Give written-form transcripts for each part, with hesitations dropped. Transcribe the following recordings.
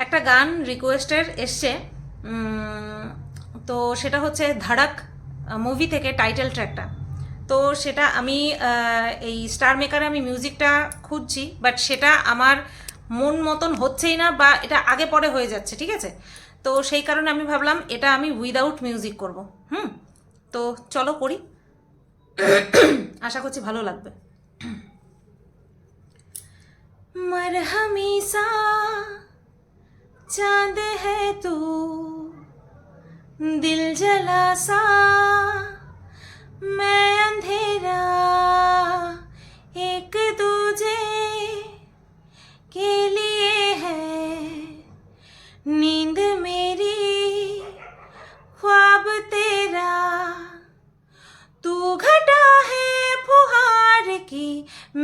একটা গান রিকোয়েস্টের এসছে, তো সেটা হচ্ছে ধাড়াক মুভি থেকে টাইটেল ট্র্যাকটা। তো সেটা আমি এই স্টার মেকারে আমি মিউজিকটা খুঁজছি, বাট সেটা আমার মন মতন হচ্ছেই না, বা এটা আগে পরে হয়ে যাচ্ছে, ঠিক আছে? তো সেই কারণে আমি ভাবলাম এটা আমি উইদাউট মিউজিক করব। তো চলো করি, আশা করছি ভালো লাগবে। मरहमी सा चांद है तू, दिल जला सा मैं अंधेरा, एक दूजे के लिए है नींद मेरी, ख्वाब तेरा, तू घटा है फुहार की,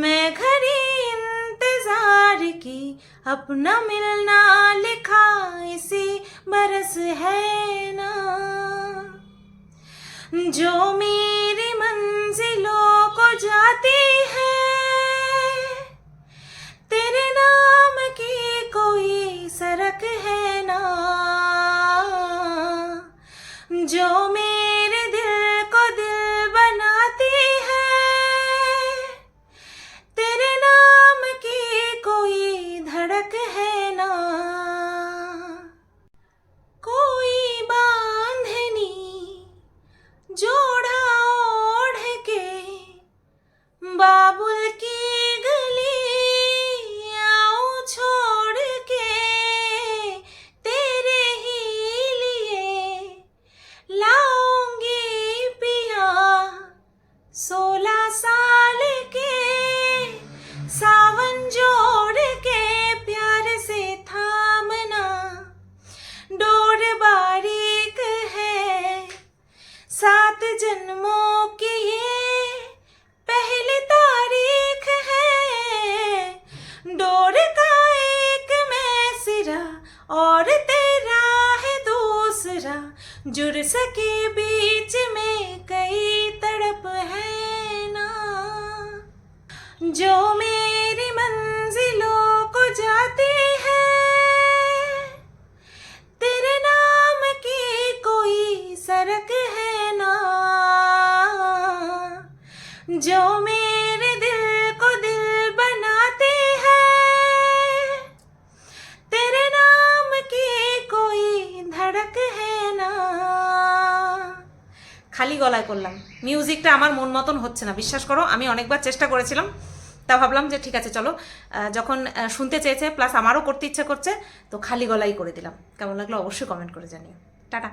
मैं घड़ी इंतजार की, अपना मिलना लिखा इसी बरस है ना, जो मेरी मंजिलों को जाती है, तेरे नाम की कोई सड़क है ना, जो मेरे दिल को दिल बनाती है, तेरे नाम की कोई धड़क है ना, कोई बांधनी जोड़ा ओढ़ के बाबुल की गली आऊं छोड़ के, तेरे ही लिए लाऊंगी पिया 16 साल के, सावन जोड़ के प्यार से थामना, डोर बारीक है 7 जन्मों की ये पहली तारीख है, डोर का एक मैं सिरा और तेरा है दूसरा, जुड़ सके बीच में कई तड़प है ना, जो मेरी मंजिलों को जाती है, तेरे नाम की कोई सड़क है ना, जो मेरे दिल को दिल बनाती है, तेरे नाम की कोई धड़क है ना। খালি গলায় করলাম, মিউজিকটা আমার মন মতন হচ্ছে না, বিশ্বাস করো। আমি অনেকবার চেষ্টা করেছিলাম, তা ভাবলাম যে ঠিক আছে চলো, যখন শুনতে চেয়েছে প্লাস আমারও করতে ইচ্ছে করছে, তো খালি গলায় করে দিলাম। কেমন লাগলো অবশ্যই কমেন্ট করে জানিও। টাটা।